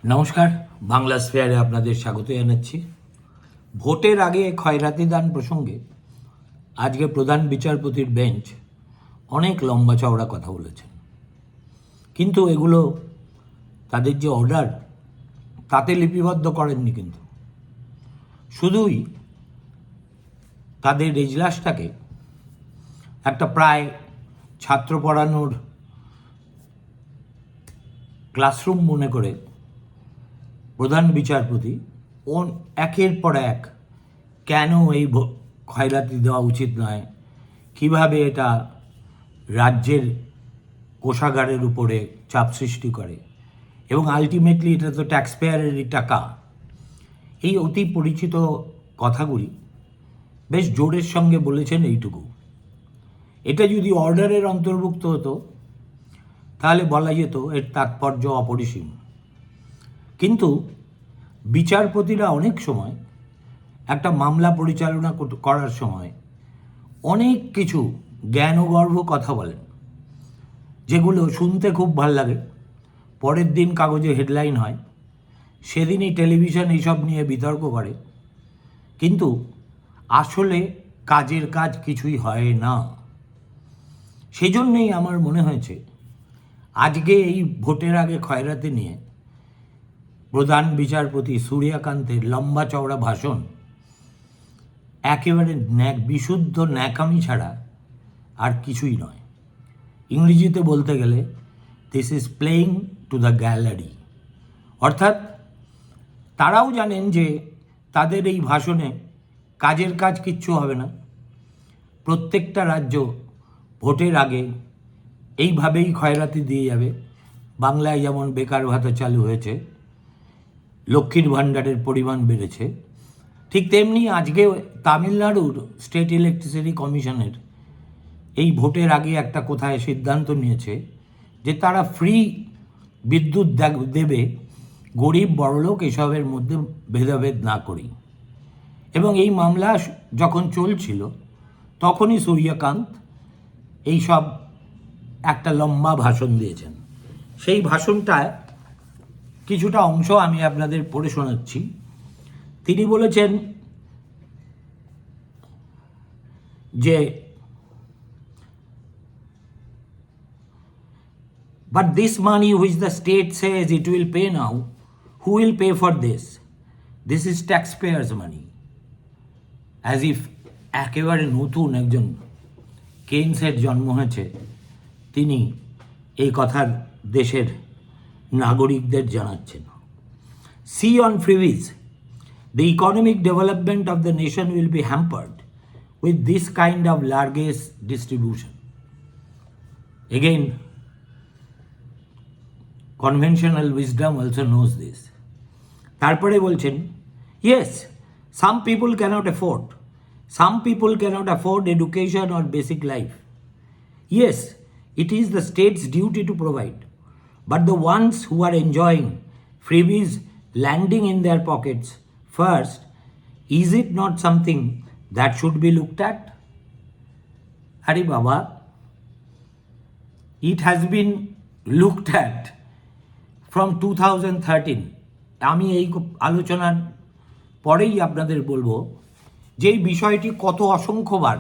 নমস্কার, বাংলা স্ফেয়ারে আপনাদের স্বাগত জানাচ্ছি। ভোটের আগে খয়রাতি দান প্রসঙ্গে আজকে প্রধান বিচারপতির বেঞ্চ অনেক লম্বা চওড়া কথা বলেছেন, কিন্তু এগুলো তাদের যে অর্ডার তাতে লিপিবদ্ধ করেননি। কিন্তু শুধুই তাদের এজলাসটাকে একটা প্রায় ছাত্র পড়ানোর ক্লাসরুম মনে করে প্রধান বিচারপতি একের পর এক কেন এই খয়রাতি দেওয়া উচিত নয়, কিভাবে এটা রাজ্যের কোষাগারের উপরে চাপ সৃষ্টি করে এবং আলটিমেটলি এটা তো ট্যাক্সপেয়ারেরই টাকা, এই অতি পরিচিত কথাগুলি বেশ জোরের সঙ্গে বলেছেন। এইটুকু, এটা যদি অর্ডারের অন্তর্ভুক্ত হতো তাহলে বলা যেত এর তাৎপর্য অপরিসীম। কিন্তু বিচারপতিরা অনেক সময় একটা মামলা পরিচালনা করার সময় অনেক কিছু জ্ঞানগর্ভ কথা বলেন, যেগুলো শুনতে খুব ভাল লাগে, পরের দিন কাগজে হেডলাইন হয়, সেদিনই টেলিভিশন এইসব নিয়ে বিতর্ক করে, কিন্তু আসলে কাজের কাজ কিছুই হয় না। সেই জন্যেই আমার মনে হয়েছে আজকে এই ভোটের আগে খয়রাতি নিয়ে প্রধান বিচারপতি সূর্যকান্তের লম্বা চওড়া ভাষণ একেবারে বিশুদ্ধ ন্যাকামি ছাড়া আর কিছুই নয়। ইংরেজিতে বলতে গেলে this is playing to the gallery, অর্থাৎ তারাও জানেন যে তাদের এই ভাষণে কাজের কাজ কিচ্ছু হবে না। প্রত্যেকটা রাজ্য ভোটের আগে এইভাবেই খয়রাতি দিয়ে যাবে। বাংলায় যেমন বেকার ভাতা চালু হয়েছে, লক্ষ্মীর ভাণ্ডারের পরিমাণ বেড়েছে, ঠিক তেমনি আজকে তামিলনাড়ুর স্টেট ইলেকট্রিসিটি কমিশনের এই ভোটের আগে একটা কোথায় সিদ্ধান্ত নিয়েছে যে তারা ফ্রি বিদ্যুৎ দেবে, গরিব বড়লোক এসবের মধ্যে ভেদাভেদ না করেই। এবং এই মামলা যখন চলছিল তখনই সূর্যকান্ত এইসব একটা লম্বা ভাষণ দিয়েছেন। সেই ভাষণটায় কিছুটা অংশ আমি আপনাদের পড়ে শোনাচ্ছি। তিনি বলেছেন যে but this money which the state says it will pay now, who will pay for this? This is taxpayers' money. As if একেবারে নতুন একজন কেইনসের জন্ম হয়েছে, তিনি এই কথার দেশের নাগরিকদের জানাচ্ছেন। See on freebies, the economic development of the nation will be hampered with this kind of largesse distribution. Again, conventional wisdom also knows this. তারপরে বলছেন, yes, some people cannot afford education or basic life. Yes, it is the state's duty to provide, but the ones who are enjoying freebies landing in their pockets first, is it not something that should be looked at? Hari Baba, it has been looked at from 2013. আমি এই আলোচনার পরেই আপনাদের বলবো যে এই বিষয়টি কত অসংখ্যবার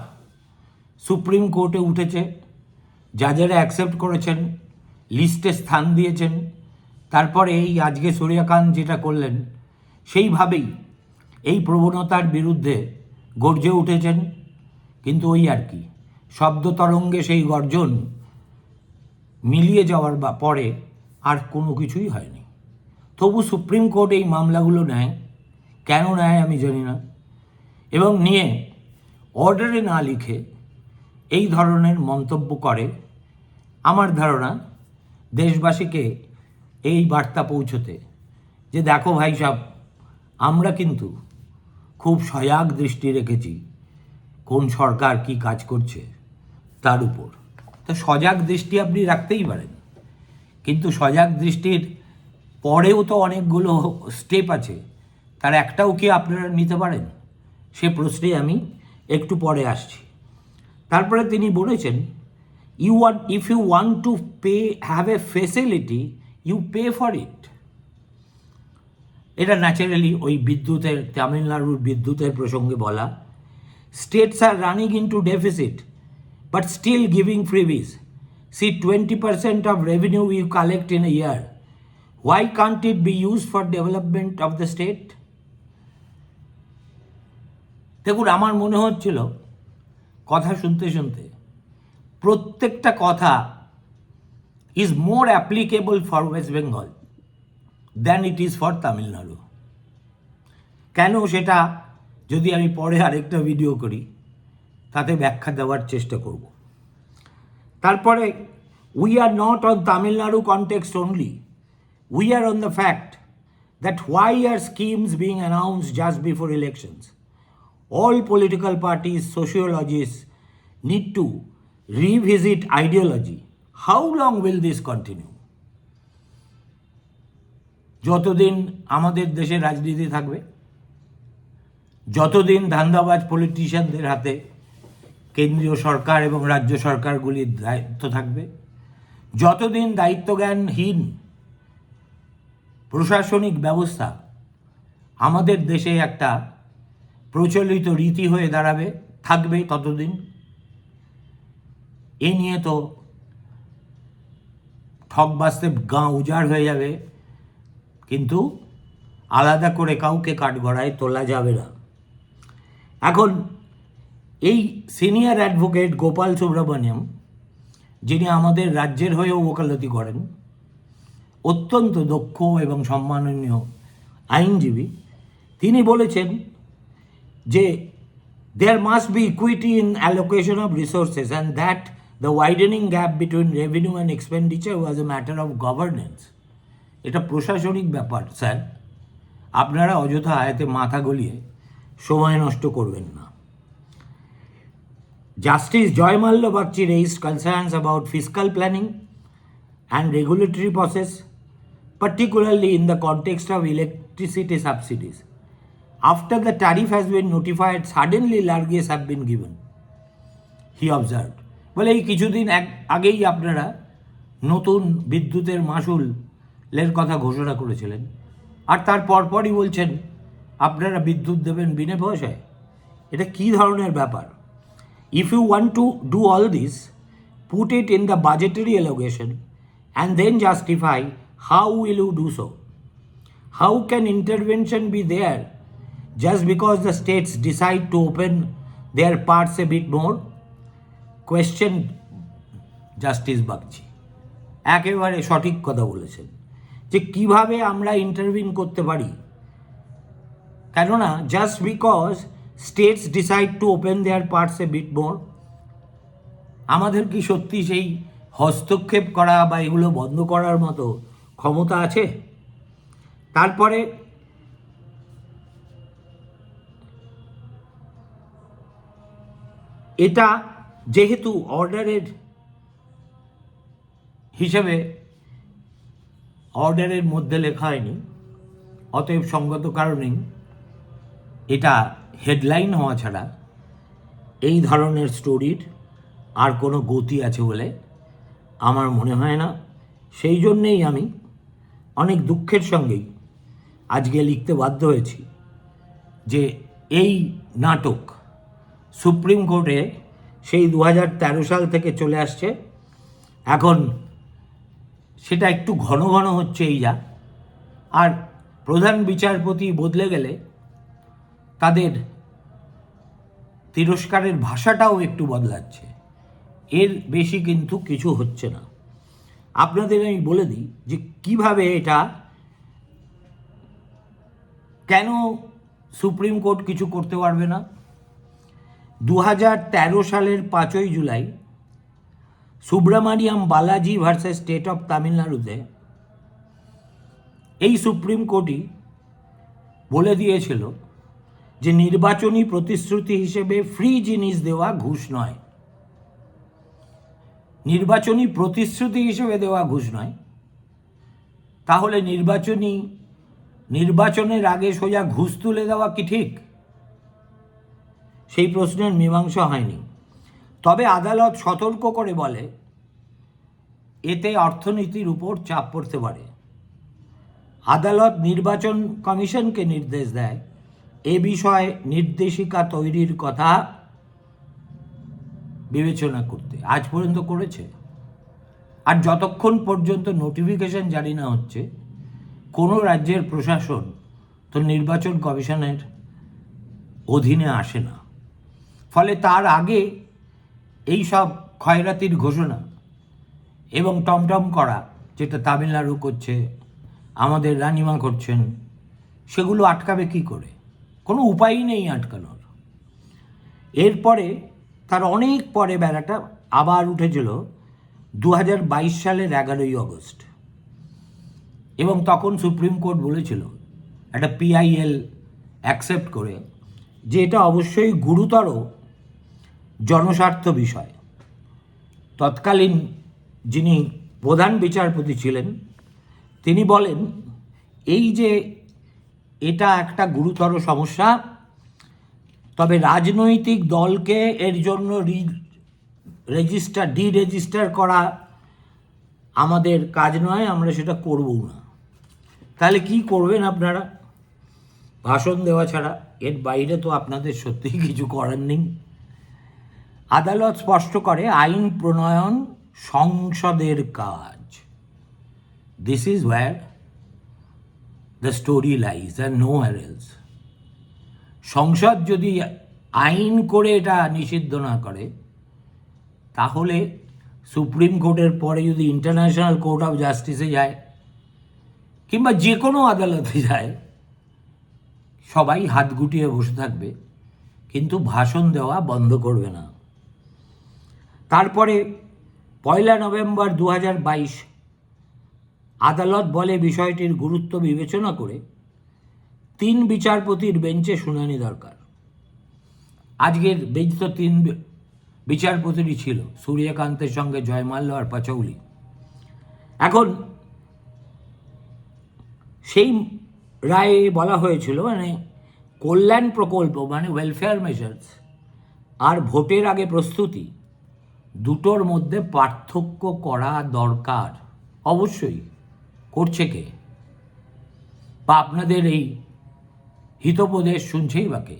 সুপ্রিম কোর্টে উঠেছে, যারা অ্যাকসেপ্ট করেছেন, লিস্টে স্থান দিয়েছেন। তারপরে এই আজকে সূর্যকান্ত যেটা করলেন সেইভাবেই এই প্রবণতার বিরুদ্ধে গর্জে উঠেছেন। কিন্তু ওই আর কি, শব্দ তরঙ্গে সেই গর্জন মিলিয়ে যাওয়ার পরে আর কোনো কিছুই হয়নি। তবু সুপ্রিম কোর্ট এই মামলাগুলো নেয়, কেন নেয় আমি জানি না, এবং নিয়ে অর্ডারে না লিখে এই ধরনের মন্তব্য করে। আমার ধারণা দেশবাসীকে এই বার্তা পৌঁছতে যে দেখো ভাই সাহেব, আমরা কিন্তু খুব সজাগ দৃষ্টি রেখেছি কোন সরকার কি কাজ করছে তার উপর। তো সজাগ দৃষ্টি আপনি রাখতেই পারেন, কিন্তু সজাগ দৃষ্টির পরেও তো অনেকগুলো স্টেপ আছে, তার একটাও কি আপনারা নিতে পারেন? সে প্রশ্নে আমি একটু পরে আসছি। তারপরে তিনি বলেছেন, if you want to have a facility, you pay for it. এটা ন্যাচারালি ওই বিদ্যুতের, তামিলনাড়ুর বিদ্যুতের প্রসঙ্গে বলা। States are running into deficit but still giving freebies. See 20% of revenue you collect in a year, why can't it be use for development of the state? দেখুন, আমার মনে হচ্ছিল কথা শুনতে শুনতে প্রত্যেকটা কথা is more applicable for West Bengal than it is for Tamil Nadu. কেন সেটা যদি আমি পরে আরেকটা ভিডিও করি তাতে ব্যাখ্যা দেওয়ার চেষ্টা করব। তারপরে we are not on Tamil Nadu context only, we are on the fact that why are schemes being announced just before elections? All political parties, sociologists need to revisit ideology. How long will this continue? যতদিন আমাদের দেশে রাজনীতি থাকবে, যতদিন ধান্দাবাজ পলিটিশিয়ানদের হাতে কেন্দ্রীয় সরকার এবং রাজ্য সরকারগুলির দায়িত্ব থাকবে, যতদিন দায়িত্বজ্ঞানহীন প্রশাসনিক ব্যবস্থা আমাদের দেশে একটা প্রচলিত রীতি হয়ে দাঁড়াবে থাকবে, ততদিন এ নিয়ে তো ঠক বাঁচতে গাঁ উজাড় হয়ে যাবে, কিন্তু আলাদা করে কাউকে কাঠগড়ায় তোলা যাবে না। এখন এই সিনিয়র অ্যাডভোকেট গোপাল সুব্রমণিয়াম, যিনি আমাদের রাজ্যের হয়েও ওকালতি করেন, অত্যন্ত দক্ষ এবং সম্মাননীয় আইনজীবী, তিনি বলেছেন যে there must be equity in allocation of resources and that the widening gap between revenue and expenditure was a matter of governance. এটা প্রশাসনিক ব্যাপার স্যার, আপনারা অযথা আয়াতে মাথা গলিয়ে সময় নষ্ট করবেন না। Justice Joymalya Bagchi raised concerns about fiscal planning and regulatory process, particularly in the context of electricity subsidies. After the tariff has been notified, suddenly largesse have been given, he observed. বলে এই কিছুদিন আগেই আপনারা নতুন বিদ্যুতের মাশুলের কথা ঘোষণা করেছিলেন, আর তার পরপরই বলছেন আপনারা বিদ্যুৎ দেবেন বিনা পয়সায়। এটা কী ধরনের ব্যাপার? If you want to do all this, put it in the budgetary allocation and then justify how will you do so. How can intervention be there just because the states decide to open their parts a bit more? Question justice Bagchi একেবারে সঠিক কথা বলেছেন যে কিভাবে আমরা intervene করতে পারি, কেননা just because states decide to open their parts a bit more, আমাদের কি সত্যি সেই হস্তক্ষেপ করা বা এগুলো বন্ধ করার মতো ক্ষমতা আছে? তারপরে এটা যেহেতু অর্ডারের হিসেবে অর্ডারের মধ্যে লেখা হয়নি, অতএব সঙ্গত কারণেই এটা হেডলাইন হওয়া ছাড়া এই ধরনের স্টোরির আর কোনো গতি আছে বলে আমার মনে হয় না। সেই জন্যেই আমি অনেক দুঃখের সঙ্গেই আজকে লিখতে বাধ্য হয়েছি যে এই নাটক সুপ্রিম কোর্টে সেই 2013 সাল থেকে চলে আসছে, এখন সেটা একটু ঘন ঘন হচ্ছে এই যা, আর প্রধান বিচারপতি বদলে গেলে তাদের তিরস্কারের ভাষাটাও একটু বদলাচ্ছে, এর বেশি কিন্তু কিছু হচ্ছে না। আপনাদের আমি বলে দিই যে কিভাবে এটা, কেন সুপ্রিম কোর্ট কিছু করতে পারবে না। 2013 সালের 5ই জুলাই Subramaniam Balaji versus state of তামিলনাড়ুতে এই সুপ্রিম কোর্টই বলে দিয়েছিল যে নির্বাচনী প্রতিশ্রুতি হিসেবে ফ্রি জিনিস দেওয়া ঘুষ নয়, নির্বাচনী প্রতিশ্রুতি হিসেবে দেওয়া ঘুষ নয়। তাহলে নির্বাচনের আগে সোজা ঘুষ তুলে দেওয়া কি ঠিক? সেই প্রশ্নের মীমাংসা হয়নি। তবে আদালত সতর্ক করে বলে এতে অর্থনীতির উপর চাপ পড়তে পারে। আদালত নির্বাচন কমিশনকে নির্দেশ দেয় এ বিষয়ে নির্দেশিকা তৈরির কথা বিবেচনা করতে। আজ পর্যন্ত করেছে? আর যতক্ষণ পর্যন্ত নোটিফিকেশন জারি না হচ্ছে কোনো রাজ্যের প্রশাসন তো নির্বাচন কমিশনের অধীনে আসে না। ফলে তার আগে এই সব ক্ষয়রাতির ঘোষণা এবং টমটম করা, যেটা তামিলনাড়ু করছে, আমাদের রানিমা করছেন, সেগুলো আটকাবে কি করে? কোনো উপায়ই নেই আটকানোর। এরপরে তার অনেক পরে বেলাটা আবার উঠেছিল 2022 সালের 11ই আগস্ট, এবং তখন সুপ্রিম কোর্ট বলেছিল একটা PIL অ্যাকসেপ্ট করে যে এটা অবশ্যই গুরুতর জনস্বার্থ বিষয়। তৎকালীন যিনি প্রধান বিচারপতি ছিলেন তিনি বলেন এই যে এটা একটা গুরুতর সমস্যা, তবে রাজনৈতিক দলকে এর জন্য ডিরেজিস্টার করা আমাদের কাজ নয়, আমরা সেটা করবও না। তাহলে কি করবেন আপনারা? ভাষণ দেওয়া ছাড়া এর বাইরে তো আপনাদের সত্যিই কিছু করার নেই। আদালত স্পষ্ট করে আইন প্রণয়ন সংসদের কাজ। This is where the story lies and nowhere else. সংসদ যদি আইন করে এটা নিষিদ্ধ না করে, তাহলে সুপ্রিম কোর্টের পরে যদি ইন্টারন্যাশনাল কোর্ট অফ জাস্টিসে যায় কিংবা যে কোনো আদালতে যায়, সবাই হাত গুটিয়ে বসে থাকবে, কিন্তু ভাষণ দেওয়া বন্ধ করবে না। তারপরে 1 নভেম্বর 2022 আদালত বলে বিষয়টির গুরুত্ব বিবেচনা করে 3 বিচারপতির বেঞ্চে শুনানি দরকার। আজকের বেঞ্চ তো 3 বিচারপতিরই ছিল, সূর্যকান্তের সঙ্গে জয়মাল্য আর পাচৌলি। এখন সেই রায়ে বলা হয়েছিল মানে কল্যাণ প্রকল্প মানে ওয়েলফেয়ার মেজার্স আর ভোটের আগে প্রস্তুতি দুটোর মধ্যে পার্থক্য করা দরকার। অবশ্যই করছে কে? বা আপনাদের এই হিতোপদেশ শুনছেই বা কে?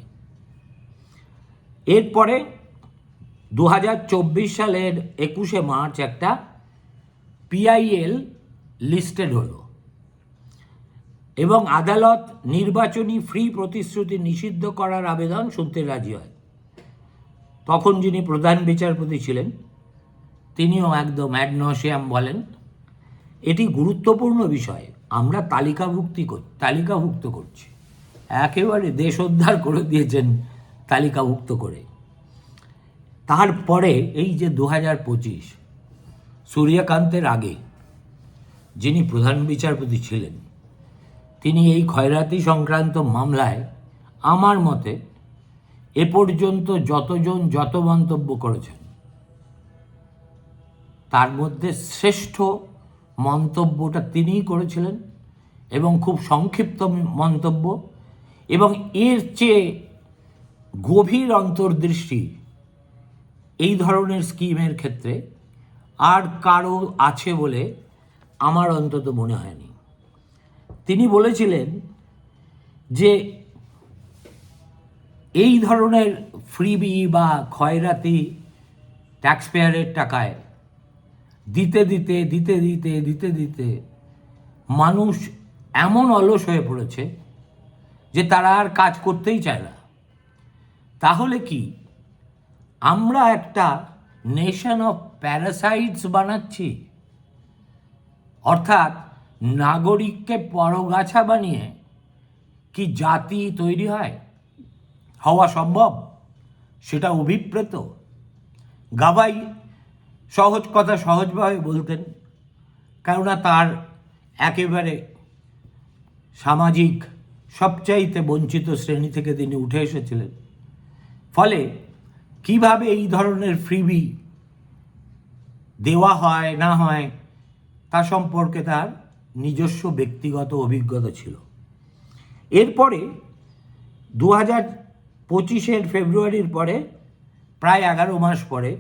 এরপরে 2024 সালের 21শে মার্চ একটা PIL লিস্টেড হলো এবং আদালত নির্বাচনী ফ্রি প্রতিশ্রুতি নিষিদ্ধ করার আবেদন শুনতে রাজি হয়। তখন যিনি প্রধান বিচারপতি ছিলেন তিনিও একদম অ্যাড নসিয়াম বলেন এটি গুরুত্বপূর্ণ বিষয়, আমরা তালিকাভুক্ত করছি। একেবারে দেশ উদ্ধার করে দিয়েছেন তালিকাভুক্ত করে। তারপরে এই যে 2025 সূর্যকান্তের আগে যিনি প্রধান বিচারপতি ছিলেন তিনি এই খয়রাতি সংক্রান্ত মামলায় আমার মতে এ পর্যন্ত যতজন যত মন্তব্য করেছেন তার মধ্যে শ্রেষ্ঠ মন্তব্যটা তিনিই করেছিলেন, এবং খুব সংক্ষিপ্ত মন্তব্য, এবং এর চেয়ে গভীর অন্তর্দৃষ্টি এই ধরনের স্কিমের ক্ষেত্রে আর কারো আছে বলে আমার অন্তত মনে হয়নি। তিনি বলেছিলেন যে এই ধরনের ফ্রিবি বা খয়রাতি ট্যাক্সপেয়ারের টাকায় দিতে দিতে মানুষ এমন অলস হয়ে পড়েছে যে তারা আর কাজ করতেই চায় না। তাহলে কি আমরা একটা নেশন অফ প্যারাসাইটস বানাচ্ছি? অর্থাৎ নাগরিককে পরগাছা বানিয়ে কি জাতি তৈরি হয়? হওয়া সম্ভব? সেটা অভিপ্রেত। গাভাই সহজ কথা সহজভাবে বলতেন, কেননা তার একেবারে সামাজিক সবচাইতে বঞ্চিত শ্রেণী থেকে তিনি উঠে এসেছিলেন। ফলে কিভাবে এই ধরনের ফ্রিবি দেওয়া হয় না হয় তা সম্পর্কে তার নিজস্ব ব্যক্তিগত অভিজ্ঞতা ছিল। এরপরে 2025 ফেব্রুয়ারির পরে প্রায় 11 মাস পরে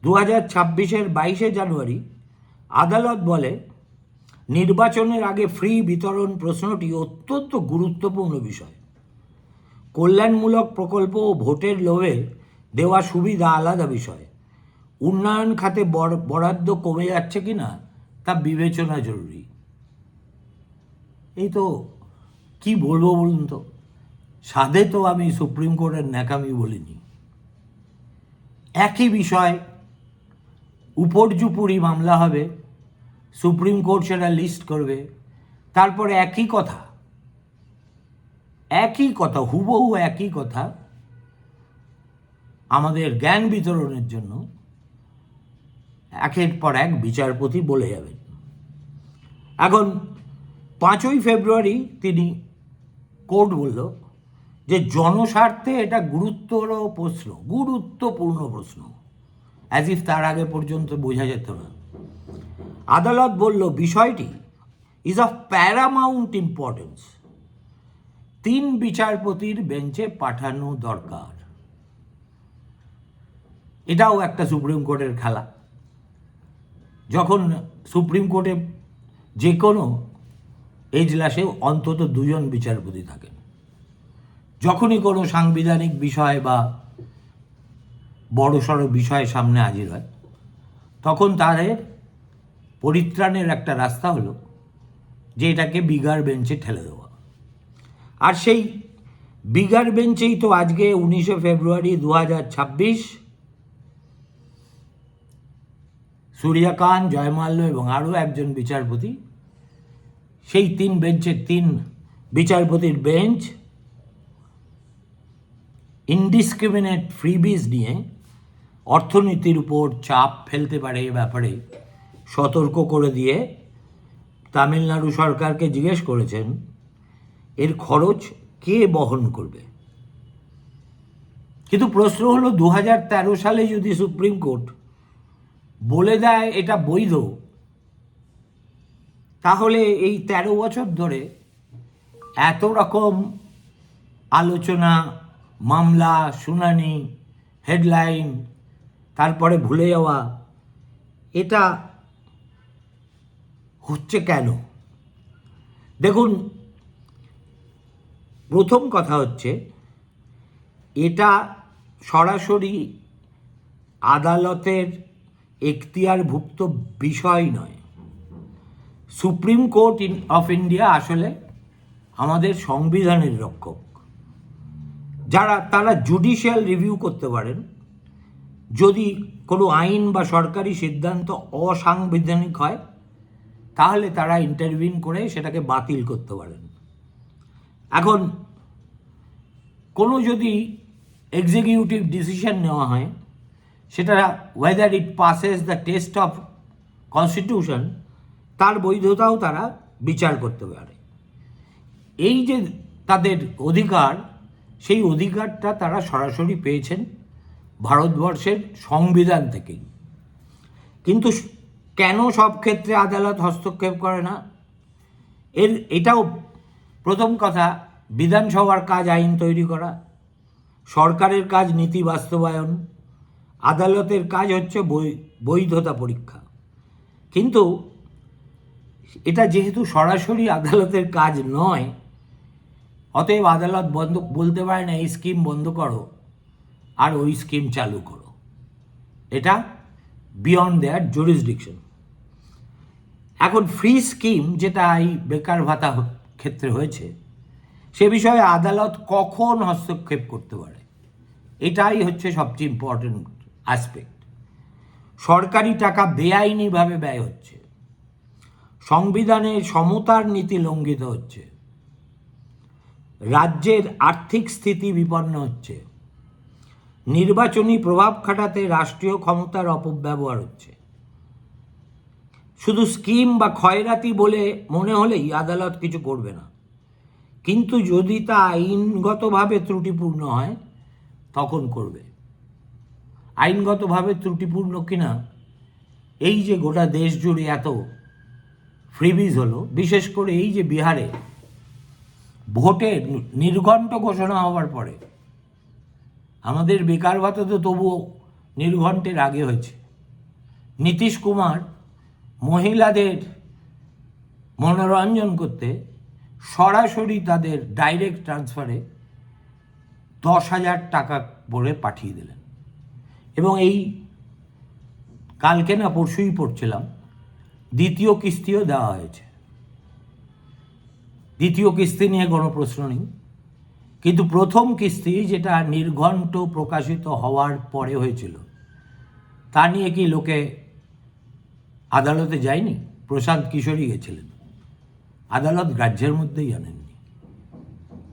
2026 22 জানুয়ারি আদালত বলে নির্বাচনের আগে ফ্রি বিতরণ প্রশ্নটি অত্যন্ত গুরুত্বপূর্ণ বিষয়। কল্যাণমূলক প্রকল্প ও ভোটের লোভে দেওয়া সুবিধা আলাদা বিষয়। উন্নয়ন খাতে বরাদ্দ কমে যাচ্ছে কিনা তা বিবেচনা জরুরি। এই তো কি বলবো বলুন তো, সাধে তো আমি সুপ্রিম কোর্টের ন্যাকামি বলিনি। একই বিষয় উপর্যুপুরি মামলা হবে, সুপ্রিম কোর্ট সেটা লিস্ট করবে, তারপরে একই কথা হুবহু একই কথা আমাদের জ্ঞান বিতরণের জন্য একের পর এক বিচারপতি বলে যাবেন। এখন 5ই ফেব্রুয়ারি তিনি কোর্ট বলল যে জনস্বার্থে এটা গুরুত্বপূর্ণ প্রশ্ন, অ্যাজ ইফ তার আগে পর্যন্ত বোঝা যেত না। আদালত বলল বিষয়টি ইজ অফ প্যারামাউন্ট ইম্পর্টেন্স, 3 বিচারপতির বেঞ্চে পাঠানো দরকার। এটাও একটা সুপ্রিম কোর্টের খেলা। যখন সুপ্রিম কোর্টে যে কোনো এজলাসে অন্তত 2 জন বিচারপতি থাকেন, যখনই কোনো সাংবিধানিক বিষয় বা বড়সড় বিষয় সামনে হাজির হয়, তখন তাদের পরিত্রাণের একটা রাস্তা হলো যে এটাকে বিগার বেঞ্চে ঠেলে দেওয়া। আর সেই বিগার বেঞ্চেই তো আজকে 19শে ফেব্রুয়ারি 2026 সূর্যকান্ত, জয়মাল্য এবং আরও একজন বিচারপতি, সেই 3 বেঞ্চের 3 বিচারপতির বেঞ্চ ইনডিসক্রিমিনেট ফ্রিবিজ নিয়ে অর্থনীতির উপর চাপ ফেলতে পারে এ ব্যাপারে সতর্ক করে দিয়ে তামিলনাড়ু সরকারকে জিজ্ঞেস করেছেন এর খরচ কে বহন করবে। কিন্তু প্রশ্ন হলো 2013 সালে যদি সুপ্রিম কোর্ট বলে দেয় এটা বৈধ, তাহলে এই 13 বছর ধরে এত রকম আলোচনা, মামলা, শুনানি, হেডলাইন, তারপরে ভুলে যাওয়া, এটা হচ্ছে কেন? দেখুন, প্রথম কথা হচ্ছে এটা সরাসরি আদালতের এখতিয়ারভুক্ত বিষয় নয়। সুপ্রিম কোর্ট অফ ইন্ডিয়া আসলে আমাদের সংবিধানের রক্ষক। তারা জুডিশিয়াল রিভিউ করতে পারেন যদি কোনো আইন বা সরকারি সিদ্ধান্ত অসাংবিধানিক হয়, তাহলে তারা ইন্টারভিন করে সেটাকে বাতিল করতে পারেন। এখন কোনো যদি এক্সিকিউটিভ ডিসিশন নেওয়া হয়, সেটা weather it passes the test of constitution, তার বৈধতাও তারা বিচার করতে পারে। এই যে তাদের অধিকার, সেই অধিকারটা তারা সরাসরি পেয়েছেন ভারতবর্ষের সংবিধান থেকেই। কিন্তু কেন সব ক্ষেত্রে আদালত হস্তক্ষেপ করে না? এটাও প্রথম কথা, বিধানসভার কাজ আইন তৈরি করা, সরকারের কাজ নীতি বাস্তবায়ন, আদালতের কাজ হচ্ছে বৈধতা পরীক্ষা। কিন্তু এটা যেহেতু সরাসরি আদালতের কাজ নয়, অতএব আদালত বলতে পারে না এই স্কিম বন্ধ করো আর ওই স্কিম চালু করো। এটা বিয়ন্ড দেয়ার জুরিসডিকশন। এখন ফ্রি স্কিম যেটা এই বেকার ভাতা ক্ষেত্রে হয়েছে, সে বিষয়ে আদালত কখন হস্তক্ষেপ করতে পারে, এটাই হচ্ছে সবচেয়ে ইম্পর্টেন্ট অ্যাসপেক্ট। সরকারি টাকা বেআইনিভাবে ব্যয় হচ্ছে, সংবিধানের সমতার নীতি লঙ্ঘিত হচ্ছে, রাজ্যের আর্থিক স্থিতি বিপন্ন হচ্ছে, নির্বাচনী প্রভাব খাটাতে রাষ্ট্রীয় ক্ষমতার অপব্যবহার হচ্ছে। শুধু স্কিম বা ক্ষয়রাতি বলে মনে হলেই আদালত কিছু করবে না, কিন্তু যদি তা আইনগতভাবে ত্রুটিপূর্ণ হয় তখন করবে। আইনগতভাবে ত্রুটিপূর্ণ কিনা, এই যে গোটা দেশ জুড়ে এত ফ্রিবিজ হলো, বিশেষ করে এই যে বিহারে ভোটের নির্ঘণ্ট ঘোষণা হওয়ার পরে, আমাদের বেকার ভাতা তো তবুও নির্ঘণ্টের আগে হয়েছে। নীতিশ কুমার মহিলাদের মনোরঞ্জন করতে সরাসরি তাদের ডাইরেক্ট ট্রান্সফারে 10,000 টাকা বলে পাঠিয়ে দিলেন। এবং এই কালকে না পরশুই পড়ছিলাম, দ্বিতীয় কিস্তিও দেওয়া হয়েছে। দ্বিতীয় কিস্তি নিয়ে কোনো প্রশ্ন নেই, কিন্তু প্রথম কিস্তি যেটা নির্ঘণ্ট প্রকাশিত হওয়ার পরে হয়েছিল, তা নিয়ে কি লোকে আদালতে যায়নি? প্রশান্ত কিশোরী গেছিলেন, আদালত গ্রাহ্যের মধ্যেই আনেননি।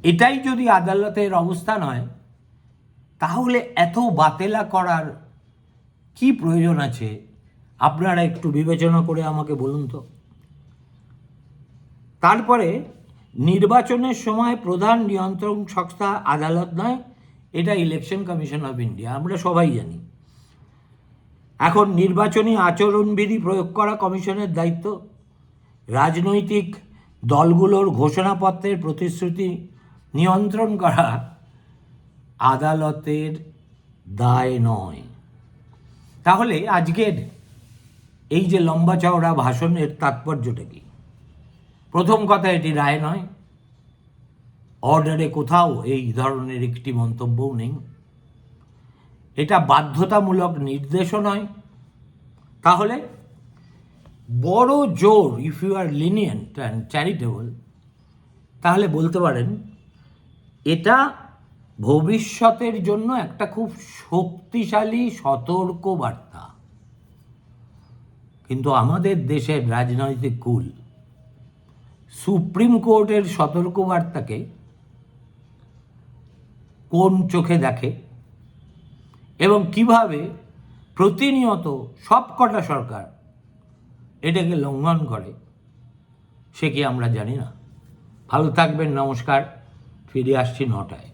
এটাই যদি আদালতের অবস্থান হয়, তাহলে এত বাতেলা করার কি প্রয়োজন আছে? আপনারা একটু বিবেচনা করে আমাকে বলুন তো। তারপরে নির্বাচনের সময় প্রধান নিয়ন্ত্রণ সংস্থা আদালত নয়, এটা ইলেকশন কমিশন অফ ইন্ডিয়া, আমরা সবাই জানি। এখন নির্বাচনী আচরণবিধি প্রয়োগ করা কমিশনের দায়িত্ব। রাজনৈতিক দলগুলোর ঘোষণাপত্রের প্রতিশ্রুতি নিয়ন্ত্রণ করা আদালতের দায় নয়। তাহলে আজকের এই যে লম্বা চওড়া ভাষণের তাৎপর্যটা কি? প্রথম কথা, এটি রায় নয়, অর্ডারে কোথাও এই ধরনের একটি মন্তব্যও নেই। এটা বাধ্যতামূলক নির্দেশও নয়। তাহলে বড় জোর, if you are lenient and charitable, তাহলে বলতে পারেন এটা ভবিষ্যতের জন্য একটা খুব শক্তিশালী সতর্ক বার্তা। কিন্তু আমাদের দেশের রাজনৈতিক কুল সুপ্রিম কোর্টের সতর্কবার্তাকে কোন চোখে দেখে এবং কিভাবে প্রতিনিয়ত সবকটা সরকার এটাকে লঙ্ঘন করে, সে কি আমরা জানি না? ভালো থাকবেন, নমস্কার। ফিরে আসছি 9টায়।